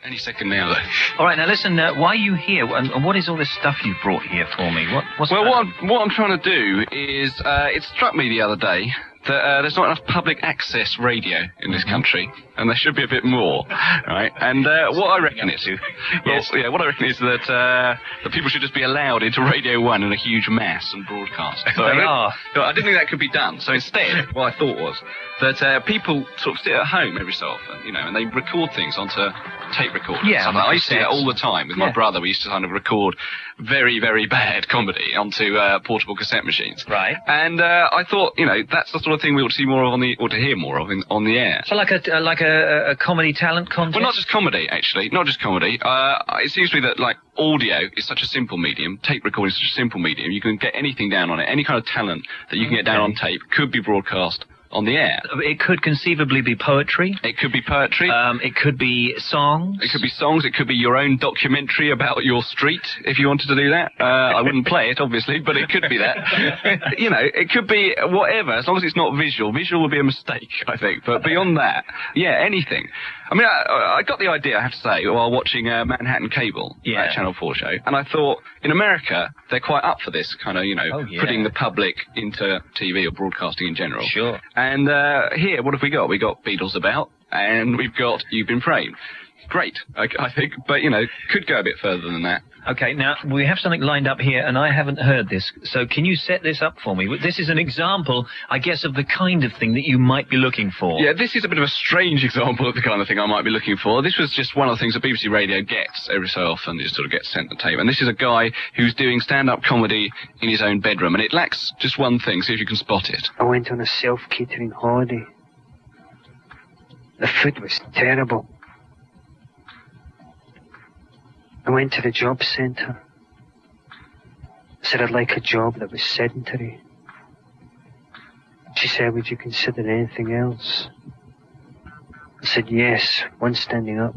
Any second now, though. All right, now listen, why are you here, and what is all this stuff you've brought here for me? What I'm trying to do is, it struck me the other day that there's not enough public access radio in this country, and there should be a bit more, right? And what I reckon is, what I reckon is that people should just be allowed into Radio 1 in a huge mass and broadcast. So I didn't think that could be done. So instead, what I thought was that people sort of sit at home every so often, and they record things onto tape recorders. Yeah, I used to do that all the time with my brother. We used to kind of record very, very bad comedy onto portable cassette machines. Right. And I thought, that's the sort of thing we ought to see more of or to hear more of on the air. So like a comedy talent contest? Well, not just comedy, actually. Not just comedy. It seems to me that, like, audio is such a simple medium. Tape recording is such a simple medium. You can get anything down on it. Any kind of talent that you can get down on tape could be broadcast on the air. It could conceivably be poetry. It could be poetry. It could be songs. It could be songs. It could be your own documentary about your street, if you wanted to do that. I wouldn't play it, obviously, but it could be that. It could be whatever, as long as it's not visual. Visual would be a mistake, I think. But beyond that, anything. I mean, I got the idea, I have to say, while watching Manhattan Cable, that Channel 4 show, and I thought, in America, they're quite up for this kind of, putting the public into TV or broadcasting in general. Sure. And here, what have we got? We got Beatles About, and we've got You've Been Framed. Great, I think, but, could go a bit further than that. Okay, now, we have something lined up here, and I haven't heard this, so can you set this up for me? This is an example, I guess, of the kind of thing that you might be looking for. Yeah, this is a bit of a strange example of the kind of thing I might be looking for. This was just one of the things that BBC Radio gets every so often. It just sort of gets sent to tape. And this is a guy who's doing stand-up comedy in his own bedroom, and it lacks just one thing. See if you can spot it. I went on a self-catering holiday. The food was terrible. I went to the job centre. I said I'd like a job that was sedentary. She said, would you consider anything else? I said, yes, one standing up.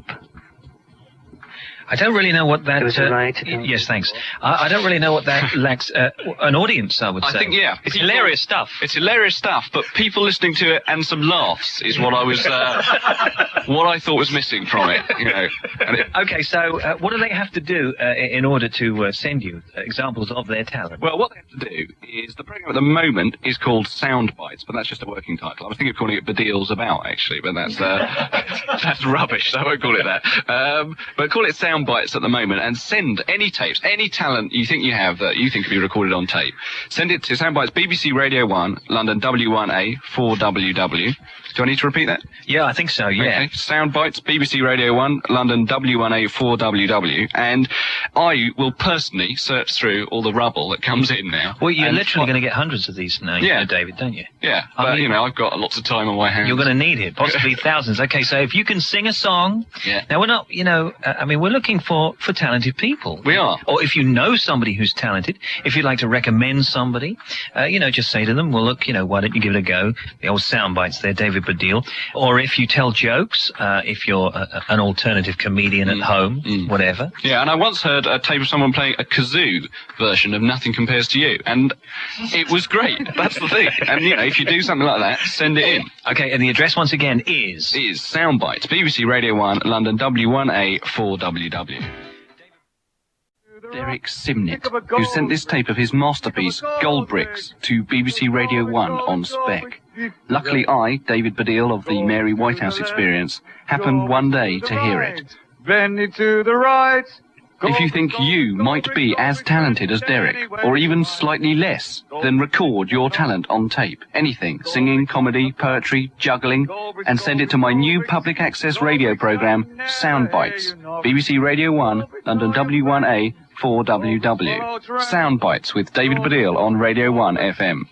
I don't really know what that... There was a riot. Yes, thanks. I don't really know what that lacks an audience, I would say. I think, It's hilarious stuff. It's hilarious stuff, but people listening to it and some laughs is what I was... what I thought was missing from it, Okay, so what do they have to do in order to send you examples of their talent? Well, what they have to do is... The program at the moment is called Sound Bites, but that's just a working title. I was thinking of calling it Baddiel's About, actually, but that's that's rubbish, so I won't call it that. But call it Sound Bites at the moment, and send any tapes, any talent you think you have that you think could be recorded on tape. Send it to Soundbites, BBC Radio 1, London W1A 4WW. Do I need to repeat that? Yeah, I think so, yeah. Okay. Soundbites, BBC Radio 1, London W1A 4WW, and I will personally search through all the rubble that comes in now. Well, you're literally going to get hundreds of these now, David, don't you? Yeah, but, I've got lots of time on my hands. You're going to need it, possibly thousands. Okay, so if you can sing a song... Yeah. Now, we're not, we're looking for talented people. We are. Or if you know somebody who's talented, if you'd like to recommend somebody, just say to them, well, look, why don't you give it a go? The old sound bites there, David Baddiel. Or if you tell jokes, if you're an alternative comedian at home, whatever. Yeah, and I once heard a tape of someone playing a kazoo version of Nothing Compares to You, and it was great. That's the thing. And, if you do something like that, send it in. Okay, and the address once again is? Is Soundbites, BBC Radio 1, London W1A 4WW. Derek Simnett, who sent this tape of his masterpiece, Gold Bricks, to BBC Radio 1 on spec. Luckily I, David Baddiel of the Mary Whitehouse Experience, happened one day to hear it. Bend it to the right. If you think you might be as talented as Derek, or even slightly less, then record your talent on tape. Anything, singing, comedy, poetry, juggling, and send it to my new public access radio programme, Soundbites, BBC Radio 1, London W1A 4WW. Soundbites with David Baddiel on Radio 1 FM.